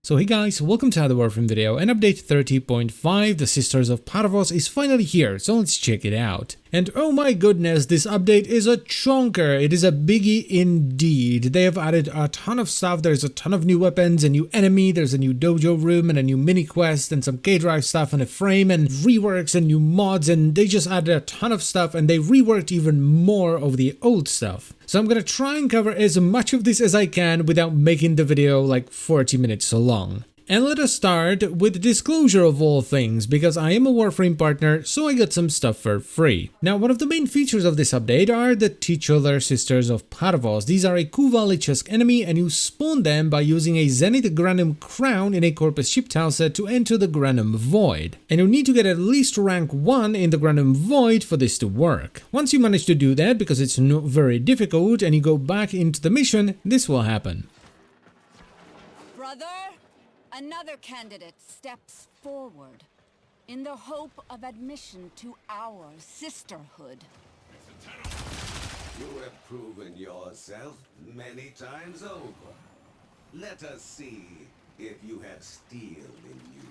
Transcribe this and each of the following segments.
So hey guys, welcome to another Warframe video, and update 30.5, the Sisters of Parvos, is finally here, so let's check it out. And oh my goodness, this update is a chonker, it is a biggie indeed. They have added a ton of stuff, there's a ton of new weapons, a new enemy, there's a new dojo room, and a new mini quest, and some K-Drive stuff, and a frame, and reworks, and new mods, and they just added a ton of stuff, and they reworked even more of the old stuff. So I'm gonna try and cover as much of this as I can without making the video like 40 minutes long. And let us start with disclosure of all things, because I am a Warframe partner, so I got some stuff for free. Now, one of the main features of this update are the titular Sisters of Parvos. These are a Kuva Lich-esque enemy, and you spawn them by using a Zenith Granum Crown in a Corpus Ship tile set to enter the Granum Void. And you need to get at least rank 1 in the Granum Void for this to work. Once you manage to do that, because it's not very difficult, and you go back into the mission, this will happen. Brother? Another candidate steps forward in the hope of admission to our sisterhood. You have proven yourself many times over. Let us see if you have steel in you.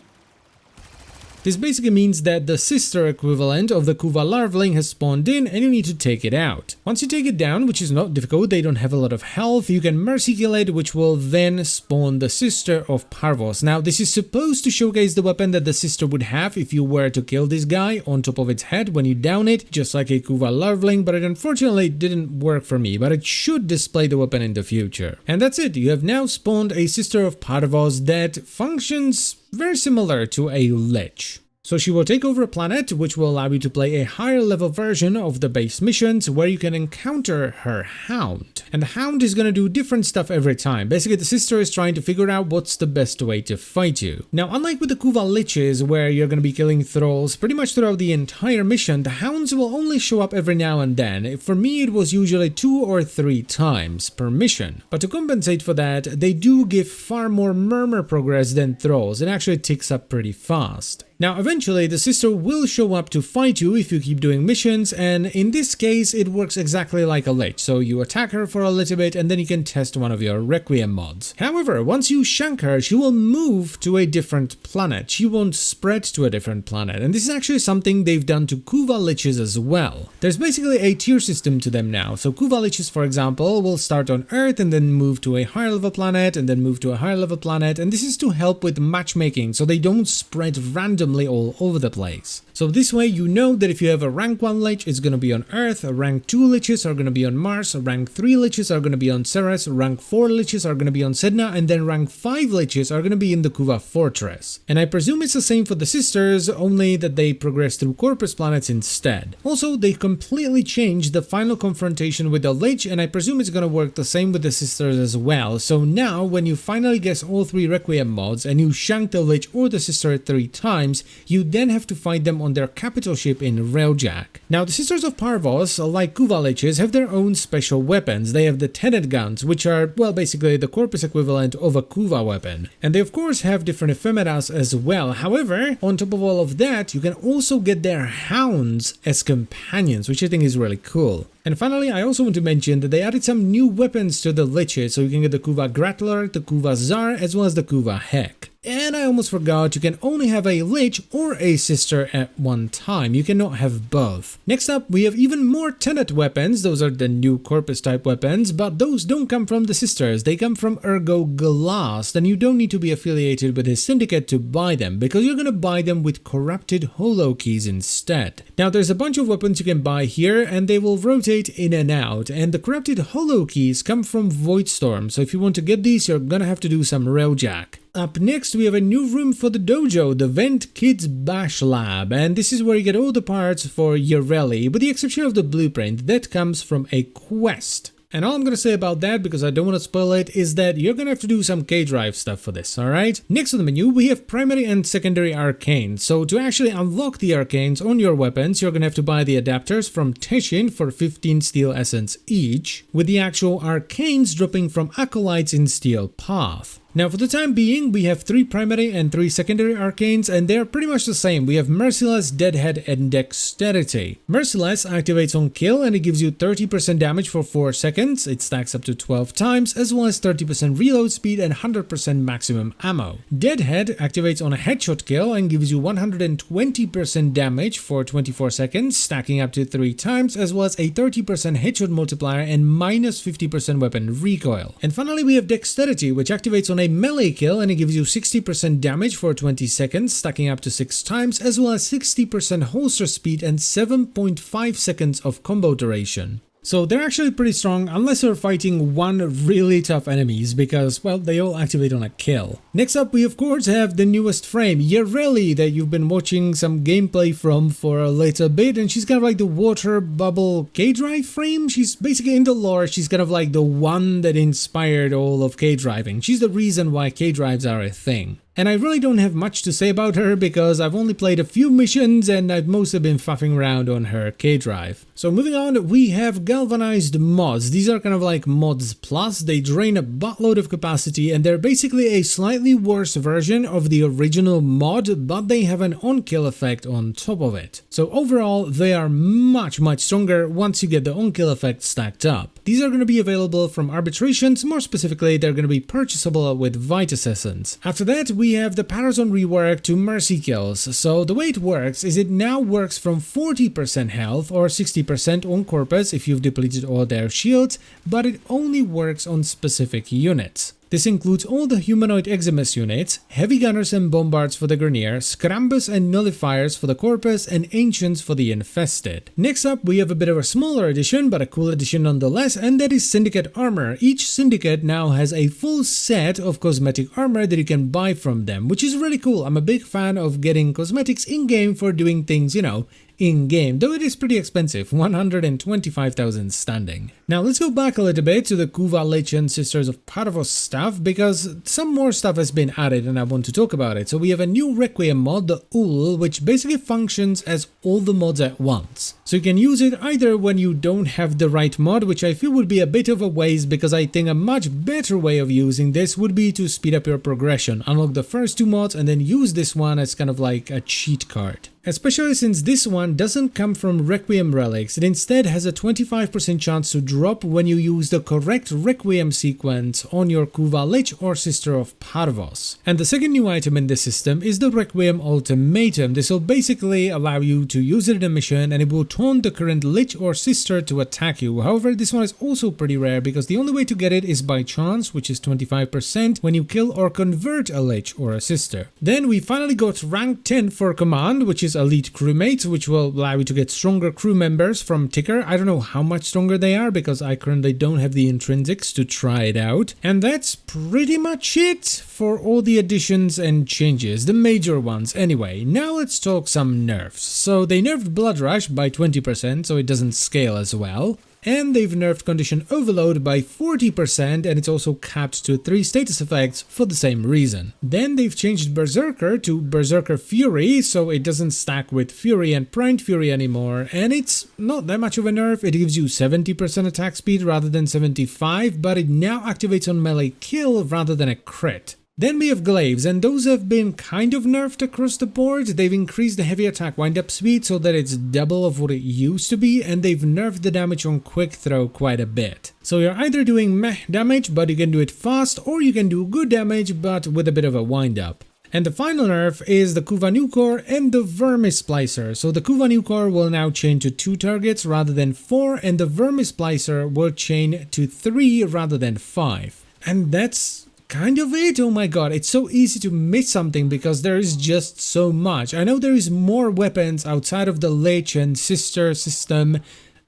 This basically means that the sister equivalent of the Kuva larvaling has spawned in and you need to take it out. Once you take it down, which is not difficult, they don't have a lot of health, you can mercy kill it, which will then spawn the Sister of Parvos. Now, this is supposed to showcase the weapon that the sister would have if you were to kill this guy on top of its head when you down it, just like a Kuva larvaling, but it unfortunately didn't work for me, but it should display the weapon in the future. And that's it, you have now spawned a Sister of Parvos that functions very similar to a Lich. So she will take over a planet, which will allow you to play a higher level version of the base missions where you can encounter her Hound. And the Hound is going to do different stuff every time. Basically, the sister is trying to figure out what's the best way to fight you. Now, unlike with the Kuva Liches, where you're going to be killing thralls pretty much throughout the entire mission, the Hounds will only show up every now and then. For me, it was usually 2 or 3 times per mission. But to compensate for that, they do give far more murmur progress than thralls. It actually ticks up pretty fast. Now, eventually, the sister will show up to fight you if you keep doing missions, and in this case, it works exactly like a Lich, so you attack her for a little bit and then you can test one of your Requiem mods. However, once you shank her, she will move to a different planet. She won't spread to a different planet, and this is actually something they've done to Kuva Liches as well. There's basically a tier system to them now, so Kuva Liches, for example, will start on Earth and then move to a higher level planet and then move to a higher level planet, and this is to help with matchmaking, so they don't spread randomly all over the place. So this way you know that if you have a rank 1 Lich, it's going to be on Earth, a rank 2 Liches are going to be on Mars, a rank 3 Liches are going to be on Ceres, rank 4 Liches are going to be on Sedna, and then rank 5 Liches are going to be in the Kuva Fortress. And I presume it's the same for the sisters, only that they progress through Corpus planets instead. Also, they completely changed the final confrontation with the Lich, and I presume it's going to work the same with the sisters as well. So now, when you finally guess all 3 Requiem mods and you shank the Lich or the sister 3 times, you then have to fight them on their capital ship in Railjack. Now, the Sisters of Parvos, like Kuva Liches, have their own special weapons. They have the Tenet guns, which are, well, basically the Corpus equivalent of a Kuva weapon. And they, of course, have different ephemeras as well. However, on top of all of that, you can also get their Hounds as companions, which I think is really cool. And finally, I also want to mention that they added some new weapons to the Liches, so you can get the Kuva Grattler, the Kuva Tsar, as well as the Kuva Heck. And I almost forgot, you can only have a Lich or a sister at one time, you cannot have both. Next up, we have even more Tenet weapons, those are the new Corpus type weapons, but those don't come from the sisters, they come from Ergo Glass, and you don't need to be affiliated with his syndicate to buy them, because you're gonna buy them with corrupted holo keys instead. Now, there's a bunch of weapons you can buy here, and they will rotate in and out, and the corrupted holo keys come from Voidstorm, so if you want to get these, you're gonna have to do some Railjack. Up next, we have a new room for the dojo, the Vent Kids Bash Lab, and this is where you get all the parts for your rally, with the exception of the blueprint that comes from a quest. And all I'm gonna say about that, because I don't want to spoil it, is that you're gonna have to do some K-Drive stuff for this, alright? Next on the menu, we have primary and secondary Arcanes. So to actually unlock the Arcanes on your weapons, you're gonna have to buy the adapters from Teshin for 15 steel essence each, with the actual Arcanes dropping from Acolytes in Steel Path. Now for the time being, we have 3 primary and 3 secondary arcanes, and they're pretty much the same. We have Merciless, Deadhead, and Dexterity. Merciless activates on kill and it gives you 30% damage for 4 seconds. It stacks up to 12 times, as well as 30% reload speed and 100% maximum ammo. Deadhead activates on a headshot kill and gives you 120% damage for 24 seconds, stacking up to 3 times, as well as a 30% headshot multiplier and minus 50% weapon recoil. And finally we have Dexterity, which activates on a melee kill and it gives you 60% damage for 20 seconds, stacking up to 6 times, as well as 60% holster speed and 7.5 seconds of combo duration. So they're actually pretty strong unless you're fighting one really tough enemies, because, well, they all activate on a kill. Next up we of course have the newest frame, Yareli, that you've been watching some gameplay from for a little bit, and she's kind of like the water bubble K-Drive frame. She's basically, in the lore, she's kind of like the one that inspired all of K-Driving. She's the reason why K-Drives are a thing. And I really don't have much to say about her because I've only played a few missions and I've mostly been faffing around on her K-Drive. So moving on, we have Galvanized Mods. These are kind of like mods plus. They drain a buttload of capacity and they're basically a slightly worse version of the original mod, but they have an on-kill effect on top of it. So overall, they are much stronger once you get the on-kill effect stacked up. These are going to be available from arbitrations. More specifically, they're going to be purchasable with Vitus Essence. After that, we have the Parazon Rework to Mercy Kills. So the way it works is it now works from 40% health or 60% on Corpus if you've depleted all their shields, but it only works on specific units. This includes all the humanoid Eximus units, heavy gunners and bombards for the Grenier, Scrambus and nullifiers for the Corpus, and Ancients for the Infested. Next up, we have a bit of a smaller edition, but a cool edition nonetheless, and that is Syndicate Armor. Each Syndicate now has a full set of cosmetic armor that you can buy from them, which is really cool. I'm a big fan of getting cosmetics in-game for doing things, you know, in-game, though it is pretty expensive, 125,000 standing. Now let's go back a little bit to the Kuva Lich and Sisters of Parvos stuff, because some more stuff has been added and I want to talk about it. So we have a new Requiem mod, the Ul, which basically functions as all the mods at once. So you can use it either when you don't have the right mod, which I feel would be a bit of a waste, because I think a much better way of using this would be to speed up your progression, unlock the first 2 mods and then use this one as kind of like a cheat card. Especially since this one doesn't come from Requiem relics, it instead has a 25% chance to drop when you use the correct Requiem sequence on your Kuva Lich or Sister of Parvos. And the second new item in this system is the Requiem Ultimatum. This will basically allow you to use it in a mission and it will taunt the current Lich or Sister to attack you. However, this one is also pretty rare because the only way to get it is by chance, which is 25% when you kill or convert a Lich or a Sister. Then we finally got rank 10 for command, which is Elite Crewmates, which will allow you to get stronger crew members from Ticker. I don't know how much stronger they are because I currently don't have the intrinsics to try it out. And that's pretty much it for all the additions and changes, the major ones. Anyway, now let's talk some nerfs. So they nerfed Blood Rush by 20%, so it doesn't scale as well. And they've nerfed Condition Overload by 40%, and it's also capped to 3 status effects for the same reason. Then they've changed Berserker to Berserker Fury, so it doesn't stack with Fury and Primed Fury anymore, and it's not that much of a nerf. It gives you 70% attack speed rather than 75%, but it now activates on melee kill rather than a crit. Then we have glaives, and those have been kind of nerfed across the board. They've increased the heavy attack wind-up speed so that it's double of what it used to be, and they've nerfed the damage on quick throw quite a bit. So you're either doing meh damage, but you can do it fast, or you can do good damage, but with a bit of a wind-up. And the final nerf is the Kuva Nucor and the Vermisplicer. So the Kuva Nucor will now chain to 2 targets rather than 4, and the Vermisplicer will chain to 3 rather than 5. And that's kind of it. Oh my god, it's so easy to miss something because there is just so much. I know there is more weapons outside of the Lich and Sister system.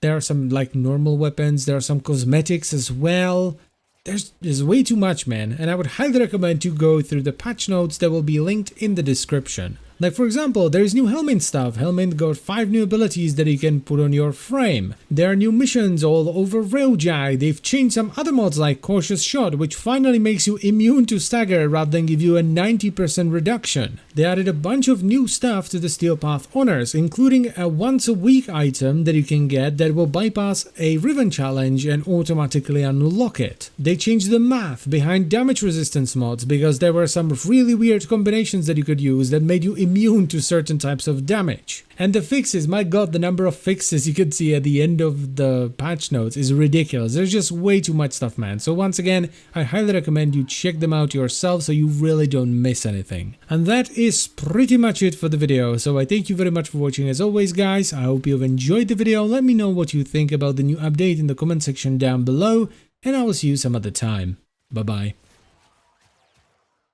There are some like normal weapons, there are some cosmetics as well. There's way too much, man, and I would highly recommend you go through the patch notes that will be linked in the description. Like for example, there is new Helminth stuff. Helminth got 5 new abilities that you can put on your frame. There are new missions all over Railjack. They've changed some other mods like Cautious Shot, which finally makes you immune to stagger rather than give you a 90% reduction. They added a bunch of new stuff to the Steel Path honors, including a once a week item that you can get that will bypass a Riven challenge and automatically unlock it. They changed the math behind damage resistance mods because there were some really weird combinations that you could use that made you immune to certain types of damage. And the fixes, my god, the number of fixes you can see at the end of the patch notes is ridiculous. There's just way too much stuff, man. So once again, I highly recommend you check them out yourself so you really don't miss anything. And that is pretty much it for the video. So I thank you very much for watching as always, guys. I hope you've enjoyed the video. Let me know what you think about the new update in the comment section down below, and I will see you some other time. Bye bye.